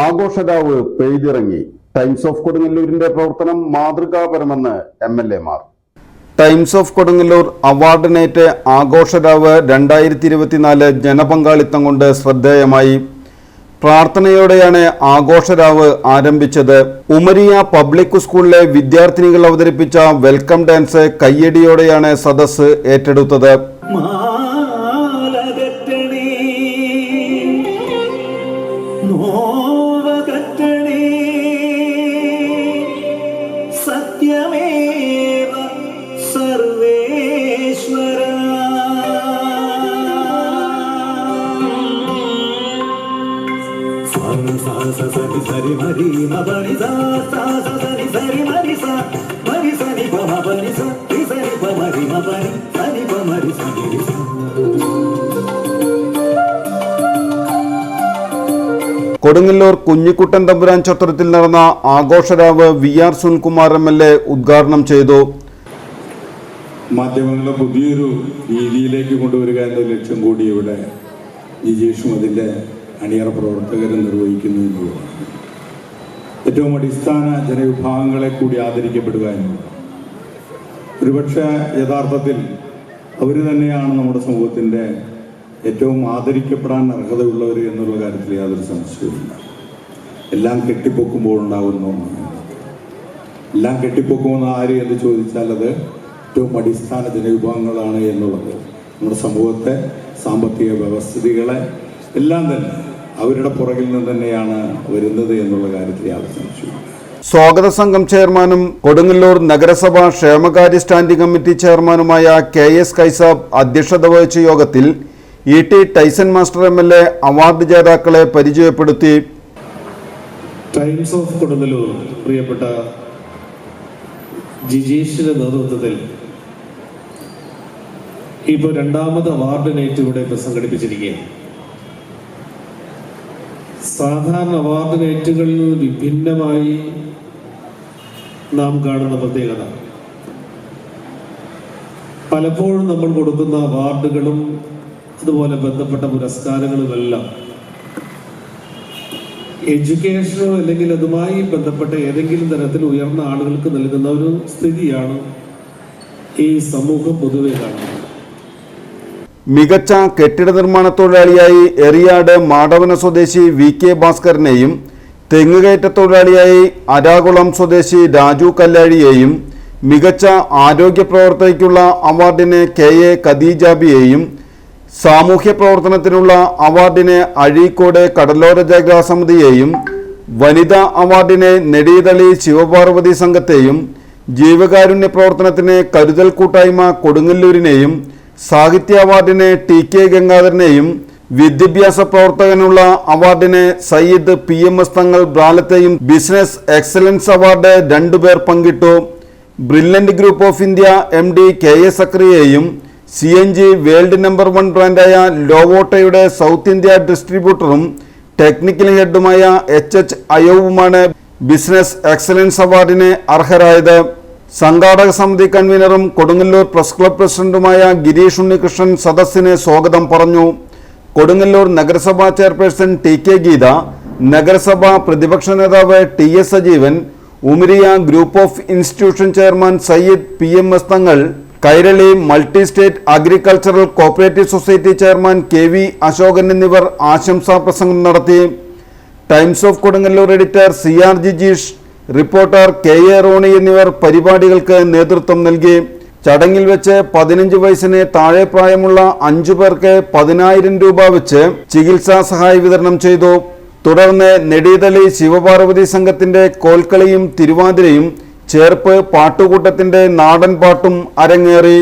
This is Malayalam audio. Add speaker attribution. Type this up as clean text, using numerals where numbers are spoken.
Speaker 1: ആഘോഷരാവ് പെയ്തിറങ്ങി. ടൈംസ് ഓഫ് കൊടുങ്ങല്ലൂരിന്റെ പ്രവർത്തനം മാതൃകാപരമെന്ന് MLA മാർ. ടൈംസ് ഓഫ് കൊടുങ്ങല്ലൂർ അവാർഡിനേറ്റ് ആഘോഷരാവ് 2024 ജനപങ്കാളിത്തം കൊണ്ട് ശ്രദ്ധേയമായി. പ്രാർത്ഥനയോടെയാണ് ആഘോഷരാവ് ആരംഭിച്ചത്. ഉമരിയ പബ്ലിക് സ്കൂളിലെ വിദ്യാർത്ഥിനികൾ അവതരിപ്പിച്ച വെൽക്കം ഡാൻസ് കയ്യടിയോടെയാണ് സദസ്സ് ഏറ്റെടുത്തത്. കൊടുങ്ങല്ലൂർ കുഞ്ഞിക്കുട്ടൻ തമ്പുരാൻ ചത്തുരത്തിൽ നടന്ന ആഘോഷരാവ് VR സുനിൽകുമാർ MLA ഉദ്ഘാടനം ചെയ്തു.
Speaker 2: മാധ്യമങ്ങളെ പുതിയൊരു രീതിയിലേക്ക് കൊണ്ടുവരിക എന്ന ലക്ഷ്യം കൂടി ഇവിടെ ജിജേഷും അതിൻ്റെ അണിയറ പ്രവർത്തകരും നിർവഹിക്കുന്നു എന്നുള്ളതാണ്. ഏറ്റവും അടിസ്ഥാന ജനവിഭാഗങ്ങളെ കൂടി ആദരിക്കപ്പെടുക എന്നുള്ളത് ഒരുപക്ഷെ യഥാർത്ഥത്തിൽ അവർ തന്നെയാണ് നമ്മുടെ സമൂഹത്തിൻ്റെ ഏറ്റവും ആദരിക്കപ്പെടാൻ അർഹതയുള്ളവർ എന്നുള്ള കാര്യത്തിൽ യാതൊരു സംശയവുമില്ല. എല്ലാം കെട്ടിപ്പൊക്കുമ്പോൾ ഉണ്ടാകുന്ന ഒന്നാണ്. എല്ലാം കെട്ടിപ്പൊക്കുമെന്ന് ആര് എന്ന് ചോദിച്ചാൽ അത് ഏറ്റവും അടിസ്ഥാന ജനവിഭാഗങ്ങളാണ് എന്നുള്ളത് നമ്മുടെ സമൂഹത്തെ സാമ്പത്തിക വ്യവസ്ഥിതികളെ എല്ലാം തന്നെ അവരുടെ പുറകിൽ നിന്ന് തന്നെയാണ് വരുന്നത് എന്നുള്ള കാര്യത്തിൽ യാതൊരു സംശയവും.
Speaker 1: സ്വാഗത സംഘം ചെയർമാനും കൊടുങ്ങല്ലൂർ നഗരസഭ ക്ഷേമകാര്യ സ്റ്റാൻഡിംഗ് കമ്മിറ്റി ചെയർമാനുമായ KS കൈസാബ് അധ്യക്ഷത വഹിച്ച യോഗത്തിൽ ET Tyson master MLA award ജേതാക്കളെ പരിചയപ്പെടുത്തി.
Speaker 3: ടൈംസ് ഓഫ് കൊടുങ്ങല്ലൂർ പ്രിയപ്പെട്ട ജിജേഷിന്റെ നേതൃത്വത്തിൽ ഇപ്പോൾ രണ്ടാമത് അവാർഡ് നൈറ്റ് ഇവിടെ സംഘടിപ്പിച്ചിരിക്കുകയാണ്. സാധാരണ അവാർഡ് നൈറ്റുകളിൽ നിന്ന് വിഭിന്നമായി നാം കാണുന്ന പ്രത്യേകത, പലപ്പോഴും നമ്മൾ കൊടുക്കുന്ന അവാർഡുകളും അതുപോലെ ബന്ധപ്പെട്ട പുരസ്കാരങ്ങളുമെല്ലാം എഡ്യൂക്കേഷനോ അല്ലെങ്കിൽ അതുമായി ബന്ധപ്പെട്ട ഏതെങ്കിലും തരത്തിൽ ഉയർന്ന ആളുകൾക്ക് നൽകുന്ന ഒരു സ്ഥിതിയാണ് ഈ സമൂഹം പൊതുവെ കാണുന്നത്.
Speaker 1: മികച്ച കെട്ടിട നിർമ്മാണ തൊഴിലാളിയായി എറിയാട് മാടവന സ്വദേശി VK ഭാസ്കരനെയും തെങ്ങുകയറ്റ തൊഴിലാളിയായി അരാകുളം സ്വദേശി രാജു കല്ലാഴിയെയും മികച്ച ആരോഗ്യ പ്രവർത്തകയ്ക്കുള്ള അവാർഡിന് KA ഖദീജാബിയെയും സാമൂഹ്യ പ്രവർത്തനത്തിനുള്ള അവാർഡിന് അഴീക്കോട് കടലോര ജാഗ്രതാ സമിതിയെയും വനിതാ അവാർഡിന് നെടിയതളി ശിവപാർവതി സംഘത്തെയും ജീവകാരുണ്യ പ്രവർത്തനത്തിന് കരുതൽ കൂട്ടായ്മ കൊടുങ്ങല്ലൂരിനെയും സാഹിത്യ അവാർഡിന് TK ഗംഗാധരനെയും വിദ്യാഭ്യാസ പ്രവർത്തകനുള്ള അവാർഡിന് സയ്യിദ് PMS തങ്ങൾ ബ്രാലത്തെയും ബിസിനസ് എക്സലൻസ് അവാർഡ് 2 പേർ പങ്കിട്ടു. Brilliant group of India MD KA സക്രിയെയും CNG വേൾഡ് നമ്പർ 1 ബ്രാൻഡായ ലോവോട്ടയുടെ സൗത്ത് ഇന്ത്യ ഡിസ്ട്രിബ്യൂട്ടറും ടെക്നിക്കൽ ഹെഡുമായ HH അയോവുമാണ് ബിസിനസ് എക്സലൻസ് അവാർഡിന് അർഹരായത്. സംഘാടക സമിതി കൺവീനറും കൊടുങ്ങല്ലൂർ പ്രസ് ക്ലബ് പ്രസിഡന്റുമായ ഗിരീഷ് ഉണ്ണികൃഷ്ണൻ സദസ്സിന് സ്വാഗതം പറഞ്ഞു. കൊടുങ്ങല്ലൂർ നഗരസഭാ ചെയർപേഴ്സൺ TK ഗീത, നഗരസഭാ പ്രതിപക്ഷ നേതാവ് TS Sajeevan, Umariya group of institution chairman Sayyid PMS Thangal, Kairali multi state agricultural cooperative society chairman KV Ashokan എന്നിവർ ആശംസാ പ്രസംഗം നടത്തി. Times of Kodungallur editor CR Jijeesh, reporter KA Roni എന്നിവർ പരിപാടികൾക്ക് നേതൃത്വം നൽകി. ചടങ്ങിൽ വെച്ച് 15 വയസ്സിന് താഴെ പ്രായമുള്ള 5 പേർക്ക് 10,000 രൂപ വെച്ച് ചികിത്സാ സഹായ വിതരണം ചെയ്തു. തുടർന്ന് നെടിയതളി ശിവപാർവതി സംഘത്തിന്റെ കോൽക്കളിയും തിരുവാതിരയും ചേർപ്പ് പാട്ടുകൂട്ടത്തിന്റെ നാടൻ പാട്ടും അരങ്ങേറി.